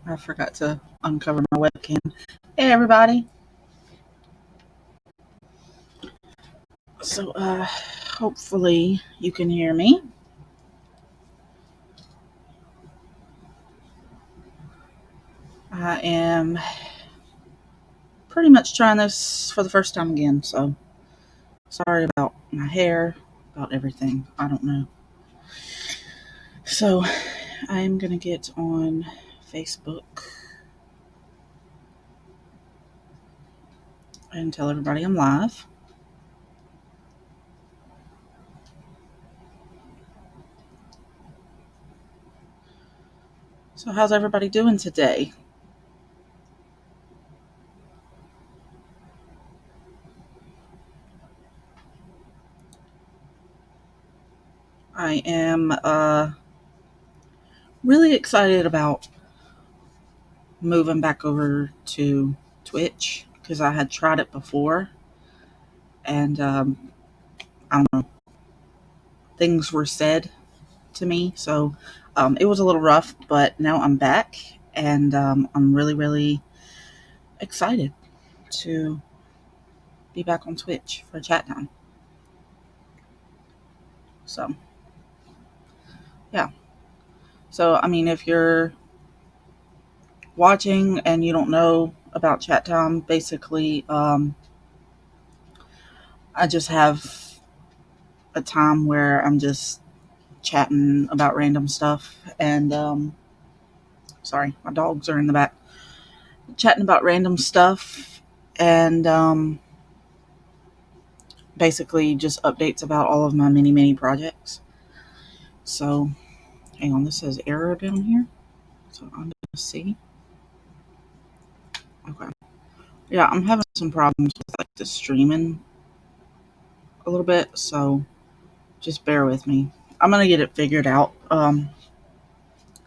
I forgot to uncover my webcam. Hey, everybody. So, hopefully you can hear me. I am pretty much trying this for the first time again, so sorry about my hair, about everything. I don't know. So, I'm going to get on Facebook and tell everybody I'm live. So, how's everybody doing today? I am really excited about moving back over to Twitch because I had tried it before and I don't know, things were said to me. So it was a little rough, but now I'm back and I'm really, really excited to be back on Twitch for chat time. So, yeah. So, I mean, if you're watching and you don't know about chat time, basically, I just have a time where I'm just chatting about random stuff and sorry, my dogs are in the back. Chatting about random stuff and basically just updates about all of my mini projects. So, hang on, this says error down here. So I'm gonna see. Okay. Yeah, I'm having some problems with like the streaming a little bit, so just bear with me. I'm gonna get it figured out.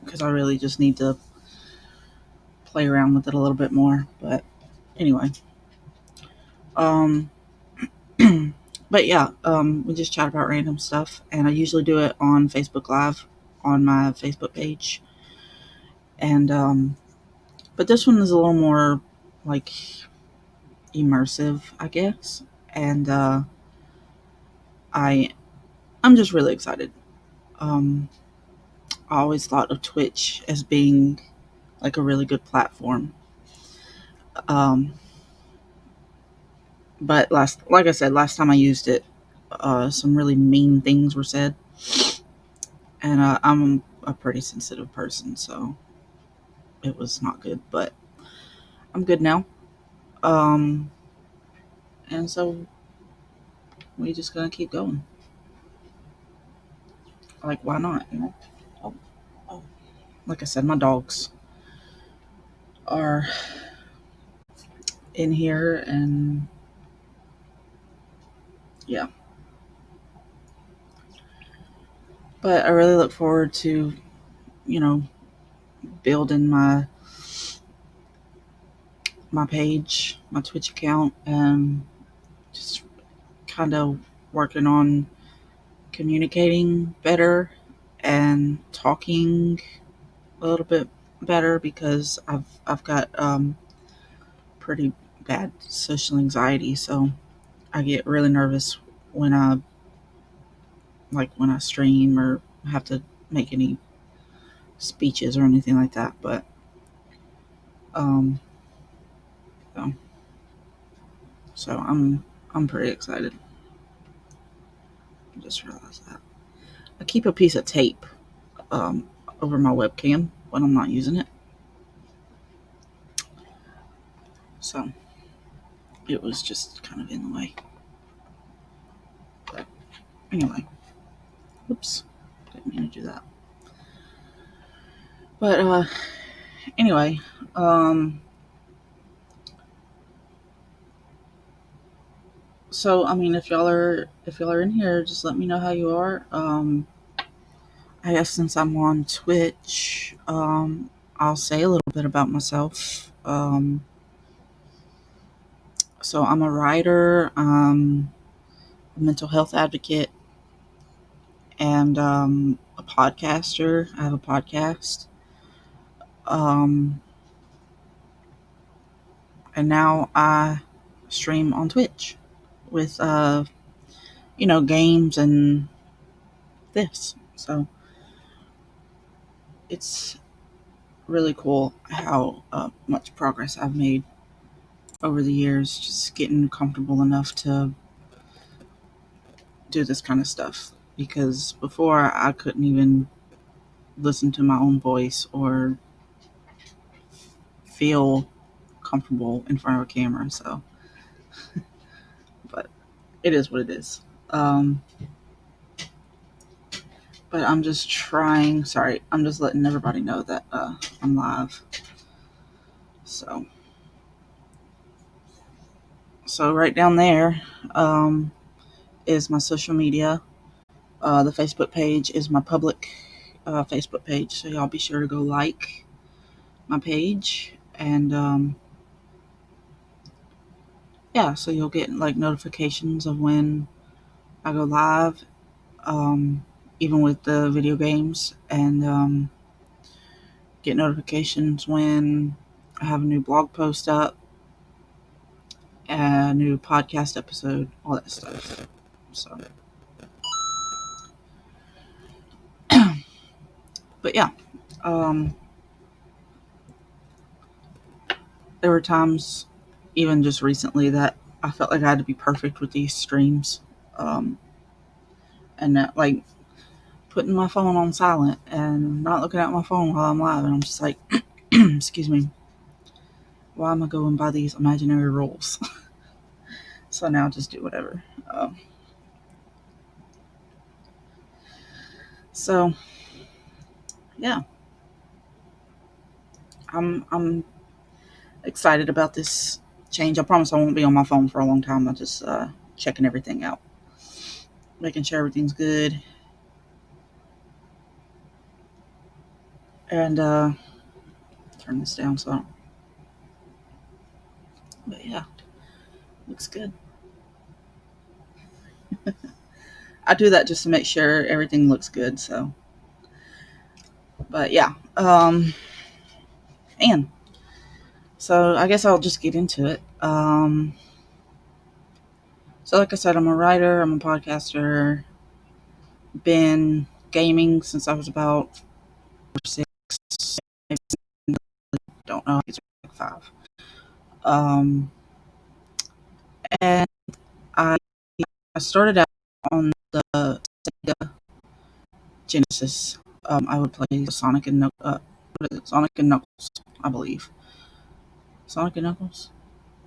Because I really just need to play around with it a little bit more. But anyway. Um But yeah, we just chat about random stuff, and I usually do it on Facebook Live on my Facebook page. And but this one is a little more like immersive, I guess. And I I'm just really excited. Um, I always thought of Twitch as being like a really good platform. Um, but like I said, last time I used it, some really mean things were said, and I'm a pretty sensitive person, so it was not good. But I'm good now. Um, and so we just gonna keep going. Like, why not? You know? Oh, oh. Like I said, my dogs are in here, and yeah. But I really look forward to, you know, building my page, my Twitch account, and just kind of working on communicating better and talking a little bit better because I've got pretty bad social anxiety, so I get really nervous when I stream or have to make any speeches or anything like that. But um, so, so I'm pretty excited. I just realized that I keep a piece of tape um, over my webcam when I'm not using it. So it was just kind of in the way. But anyway, oops, didn't mean to do that. But anyway, so I mean, if y'all are in here, just let me know how you are. I guess since I'm on Twitch, I'll say a little bit about myself. So I'm a writer, a mental health advocate, and a podcaster. I have a podcast. And now I stream on Twitch with, games and this. So it's really cool how much progress I've made over the years, just getting comfortable enough to do this kind of stuff. Because before I couldn't even listen to my own voice or feel comfortable in front of a camera. So, but it is what it is. But I'm just trying. Sorry, I'm just letting everybody know that I'm live. So right down there is my social media. The Facebook page is my public Facebook page, so y'all be sure to go like my page, and yeah, so you'll get like notifications of when I go live, even with the video games, and get notifications when I have a new blog post up, a new podcast episode, all that stuff. So, but yeah, there were times, even just recently, that I felt like I had to be perfect with these streams, and that, like, putting my phone on silent and not looking at my phone while I'm live, and I'm just like, excuse me, why am I going by these imaginary rules? So now just do whatever. So yeah, I'm excited about this change. I promise I won't be on my phone for a long time. I'm just checking everything out, making sure everything's good, and turn this down so. But yeah, looks good. I do that just to make sure everything looks good. So, but yeah, and so I guess I'll just get into it. So like I said, I'm a writer, I'm a podcaster, been gaming since I was about 6, maybe, don't know, it's like 5. And I started out on the Sega Genesis. I would play Sonic and Sonic and Knuckles, I believe. Sonic and Knuckles.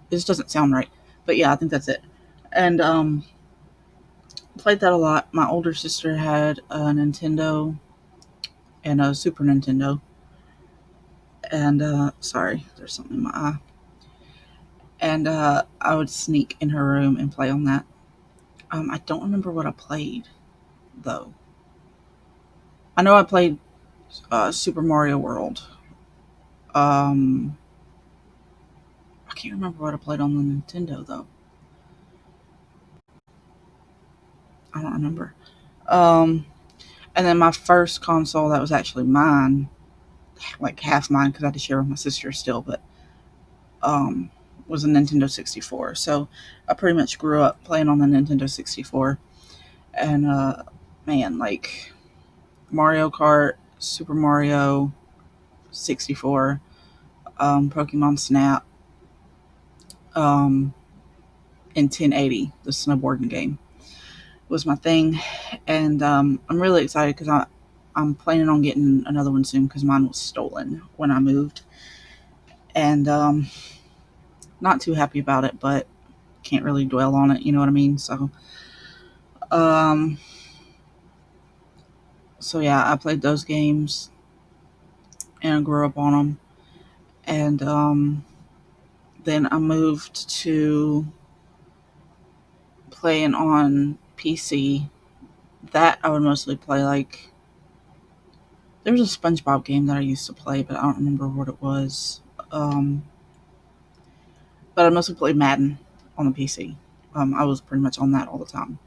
This doesn't sound right, but yeah, I think that's it. And played that a lot. My older sister had a Nintendo and a Super Nintendo. And sorry, there's something in my eye. And I would sneak in her room and play on that. I don't remember what I played though. I know I played Super Mario World. I can't remember what I played on the Nintendo though. I don't remember. Um, and then my first console that was actually mine, like half mine because I had to share with my sister still, but um, was a Nintendo 64. So I pretty much grew up playing on the Nintendo 64. And man, like Mario Kart, Super Mario 64, Pokemon Snap, um, and 1080, the snowboarding game, was my thing. And I'm really excited because I'm planning on getting another one soon because mine was stolen when I moved. And not too happy about it, but can't really dwell on it, you know what I mean? Um, so yeah, I played those games and I grew up on them. And then I moved to playing on PC. That I would mostly play like there was a SpongeBob game that I used to play, but I don't remember what it was. Um, but I mostly played Madden on the PC. I was pretty much on that all the time,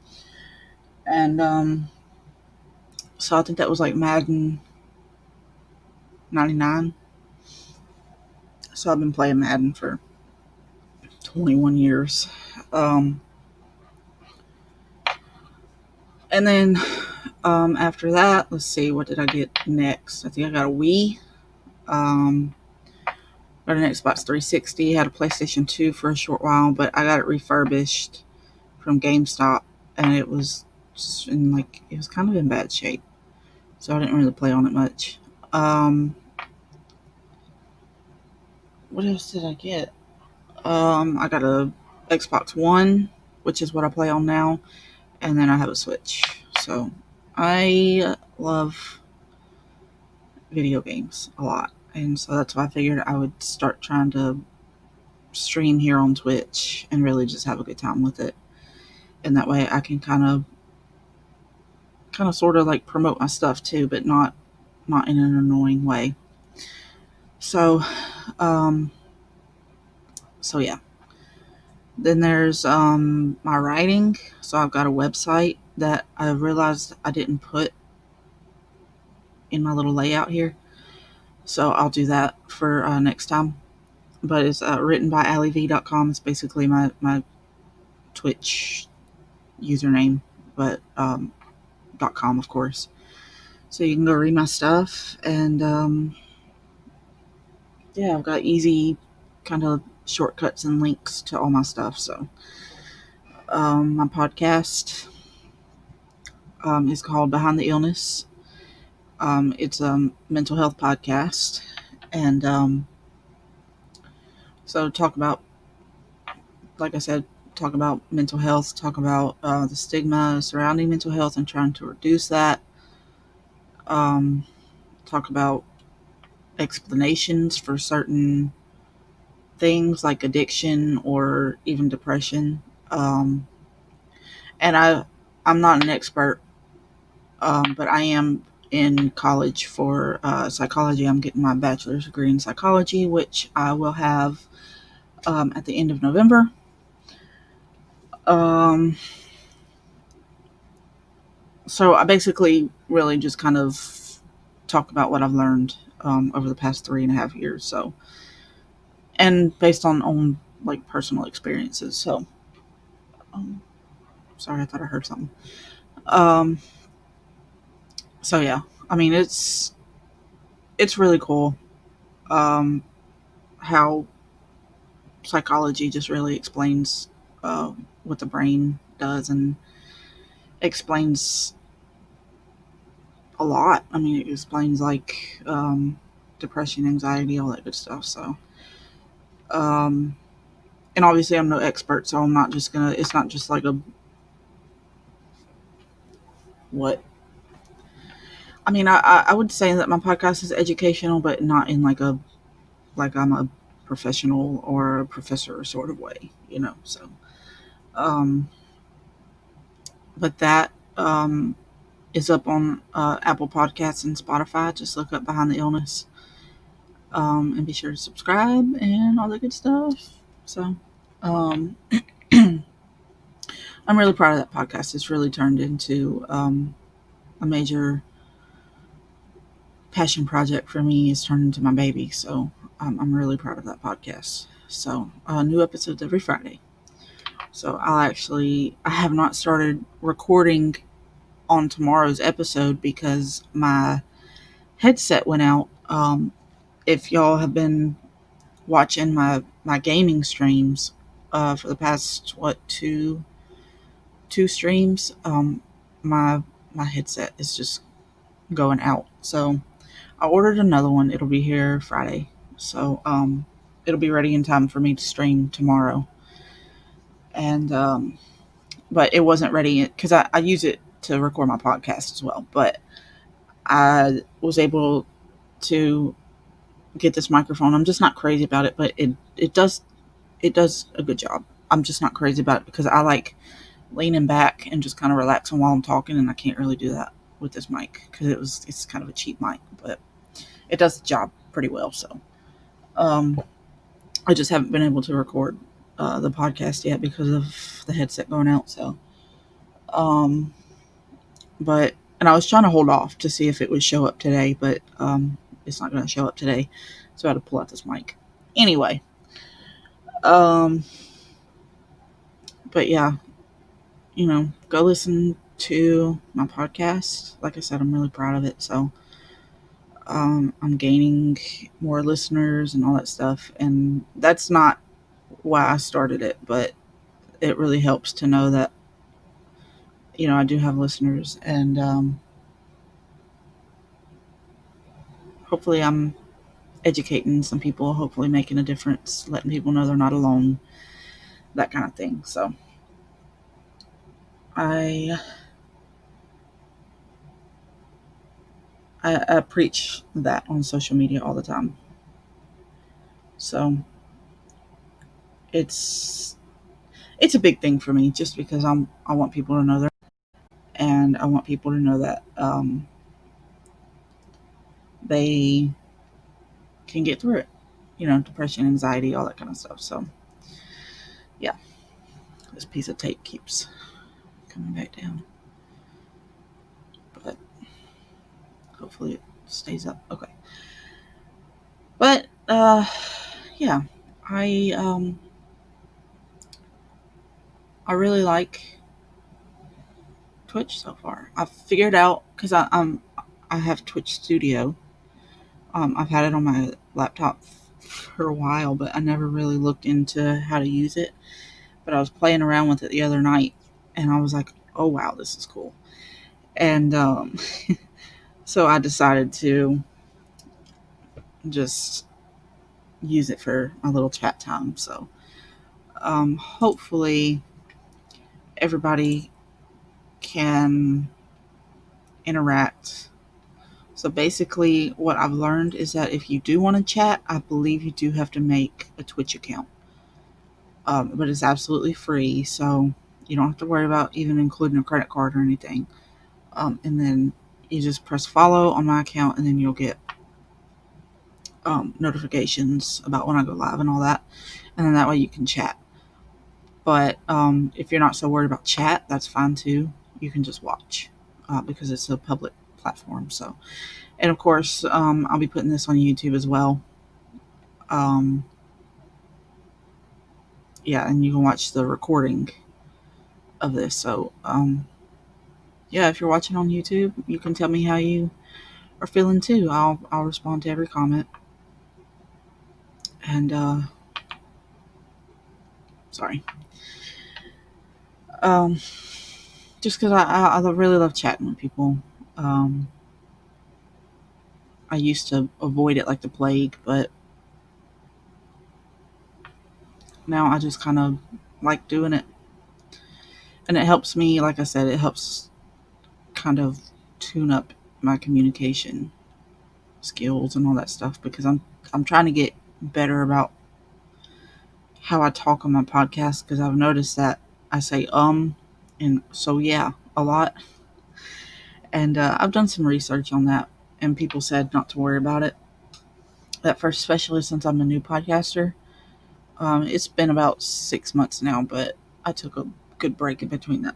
and so I think that was like Madden 99. So I've been playing Madden for 21 years. And then after that, let's see, what did I get next? I think I got a Wii. Got an Xbox 360, had a PlayStation 2 for a short while, but I got it refurbished from GameStop, and it was it was kind of in bad shape, so I didn't really play on it much. What else did I get? I got a Xbox One, which is what I play on now, and then I have a Switch. So I love video games a lot, and so that's why I figured I would start trying to stream here on Twitch and really just have a good time with it. And that way I can kind of sort of like promote my stuff too, but not in an annoying way. So yeah. Then there's my writing. So I've got a website that I realized I didn't put in my little layout here. So I'll do that for next time. But it's written by AllieV.com. It's basically my Twitch username, but .com, of course. So you can go read my stuff. And yeah, I've got easy kind of shortcuts and links to all my stuff. So my podcast is called Behind the Illness. It's a mental health podcast, and so talk about, like I said, talk about mental health, talk about the stigma surrounding mental health and trying to reduce that. Talk about explanations for certain things like addiction or even depression. And I'm not an expert, but I am in college for psychology. I'm getting my bachelor's degree in psychology, which I will have at the end of November. So I basically really just kind of talk about what I've learned over the past 3.5 years. So, and based on like personal experiences. So, sorry, I thought I heard something. So yeah, I mean it's really cool how psychology just really explains what the brain does and explains a lot. I mean, it explains like depression, anxiety, all that good stuff. So, and obviously I'm no expert, so I'm not just gonna, it's not just like a, what? I mean, I would say that my podcast is educational, but not in like I'm a professional or a professor sort of way, so, but that, is up on Apple Podcasts and Spotify. Just look up Behind the Illness, and be sure to subscribe and all that good stuff. So, um, I'm really proud of that podcast. It's really turned into a major passion project for me. It's turned into my baby. So I'm really proud of that podcast. So new episodes every Friday. So I have not started recording on tomorrow's episode because my headset went out. If y'all have been watching my gaming streams for the past two streams, my headset is just going out. So I ordered another one. It'll be here Friday. So it'll be ready in time for me to stream tomorrow. And but it wasn't ready because I use it to record my podcast as well. But I was able to get this microphone. I'm just not crazy about it, but it does a good job. I'm just not crazy about it because I like leaning back and just kind of relaxing while I'm talking, and I can't really do that with this mic because it's kind of a cheap mic, but it does the job pretty well. So I just haven't been able to record the podcast yet because of the headset going out. So and I was trying to hold off to see if it would show up today, but it's not going to show up today, so I had to pull out this mic. Anyway, But yeah, go listen to my podcast. Like I said, I'm really proud of it. So I'm gaining more listeners and all that stuff. And that's not why I started it, but it really helps to know that, I do have listeners. And hopefully I'm educating some people, hopefully making a difference, letting people know they're not alone, that kind of thing. So I I preach that on social media all the time. So it's it's a big thing for me, just because I want people to know that, and I want people to know that they can get through it. Depression, anxiety, all that kind of stuff. So yeah, this piece of tape keeps coming back down, but hopefully it stays up. Okay, but yeah, I I really like Twitch so far. I've figured out, because I have Twitch Studio. I've had it on my laptop for a while, but I never really looked into how to use it. But I was playing around with it the other night, and I was like, "Oh wow, this is cool!" And so I decided to just use it for a little chat time. So hopefully everybody can interact. So basically, what I've learned is that if you do want to chat, I believe you do have to make a Twitch account. But it's absolutely free, so you don't have to worry about even including a credit card or anything. And then you just press follow on my account, and then you'll get notifications about when I go live and all that. And then that way you can chat. But if you're not so worried about chat, that's fine too. You can just watch, because it's a public platform. So, and of course, I'll be putting this on YouTube as well. Um, yeah, and you can watch the recording of this. So, yeah, if you're watching on YouTube, you can tell me how you are feeling too. I'll respond to every comment. And sorry, um, just because I really love chatting with people. Um, I used to avoid it like the plague, but now I just kind of like doing it, and it helps me. Like I said, it helps kind of tune up my communication skills and all that stuff, because I'm trying to get better about how I talk on my podcast, because I've noticed that I say and so yeah a lot, and I've done some research on that, and people said not to worry about it at first, especially since I'm a new podcaster. It's been about 6 months now, but I took a good break in between that,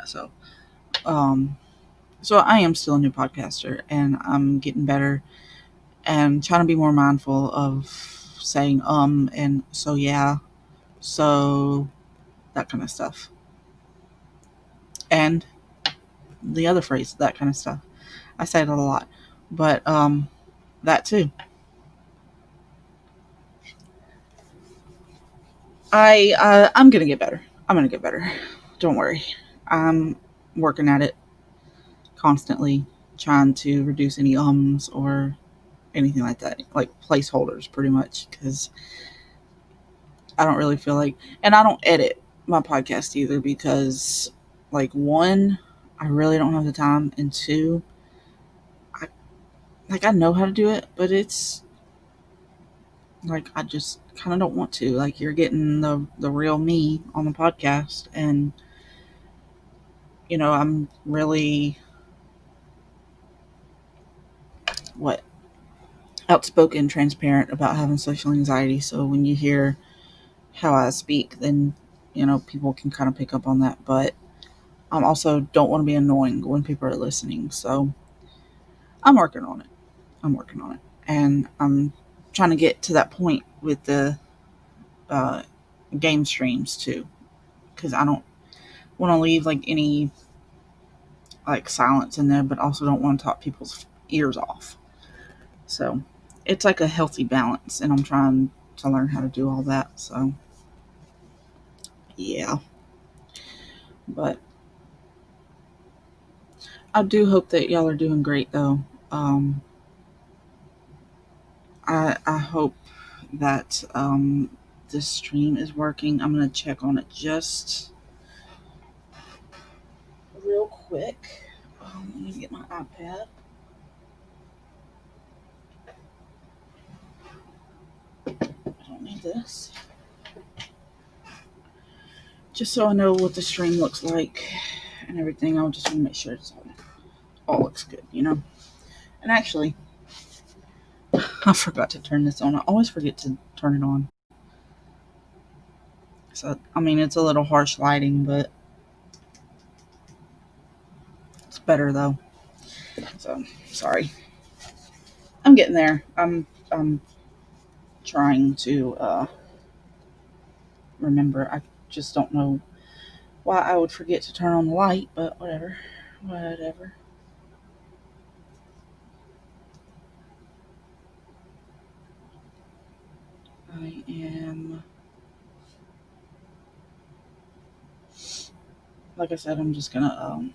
um, so I am still a new podcaster, and I'm getting better and trying to be more mindful of saying and so yeah, so that kind of stuff, and the other phrase, that kind of stuff. I say it a lot, but that too. I'm gonna get better. I'm gonna get better. Don't worry. I'm working at it constantly, trying to reduce any or anything like that, like placeholders, pretty much, because I don't really feel like, and I don't edit my podcast either, because, like, one, I really don't have the time, and two, I I know how to do it, but it's like I just kind of don't want to. Like, you're getting the real me on the podcast, and I'm really what outspoken, transparent about having social anxiety. So when you hear how I speak, then people can kind of pick up on that. But I also don't want to be annoying when people are listening. So I'm working on it. I'm working on it, and I'm trying to get to that point with the uh, game streams too, because I don't. want to leave like any like silence in there, but also don't want to talk people's ears off. So it's like a healthy balance, and I'm trying to learn how to do all that. So yeah, but I do hope that y'all are doing great though. Um, I hope that this stream is working. I'm gonna check on it just real quick. Let me get my iPad. I don't need this. Just so I know what the stream looks like and everything. I'll just want to make sure it's all looks good, you know. And actually, I forgot to turn this on. I always forget to turn it on. So I mean, it's a little harsh lighting, but it's better though. So sorry. I'm getting there. I'm trying to remember. I just don't know why I would forget to turn on the light, but whatever. Whatever. I am, like I said, I'm just gonna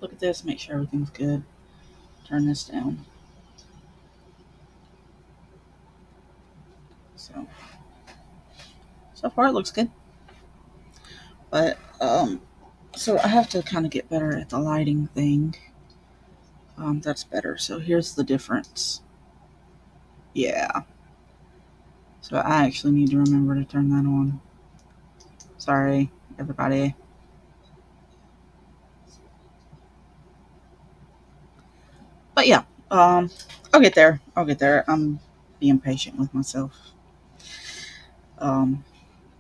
look at this, make sure everything's good. Turn this down. So far it looks good. But so I have to kind of get better at the lighting thing. That's better. So here's the difference. Yeah. So I actually need to remember to turn that on. Sorry, everybody. But yeah, I'll get there. I'll get there. I'm being patient with myself. Um,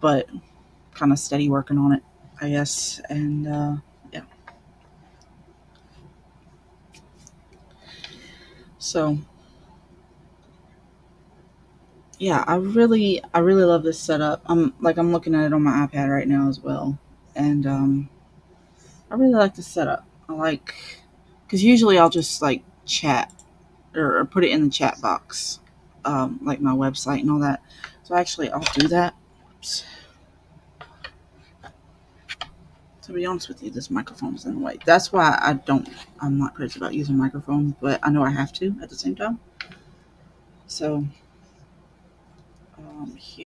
but kind of steady working on it, I guess. And yeah. So yeah, I really love this setup. I'm looking at it on my iPad right now as well, and I really like this setup. I like because usually I'll just like chat or put it in the chat box, like my website and all that. So actually, I'll do that. Oops. To be honest with you, this microphone is in the way. That's why I'm not crazy about using microphone, but I know I have to at the same time. So here.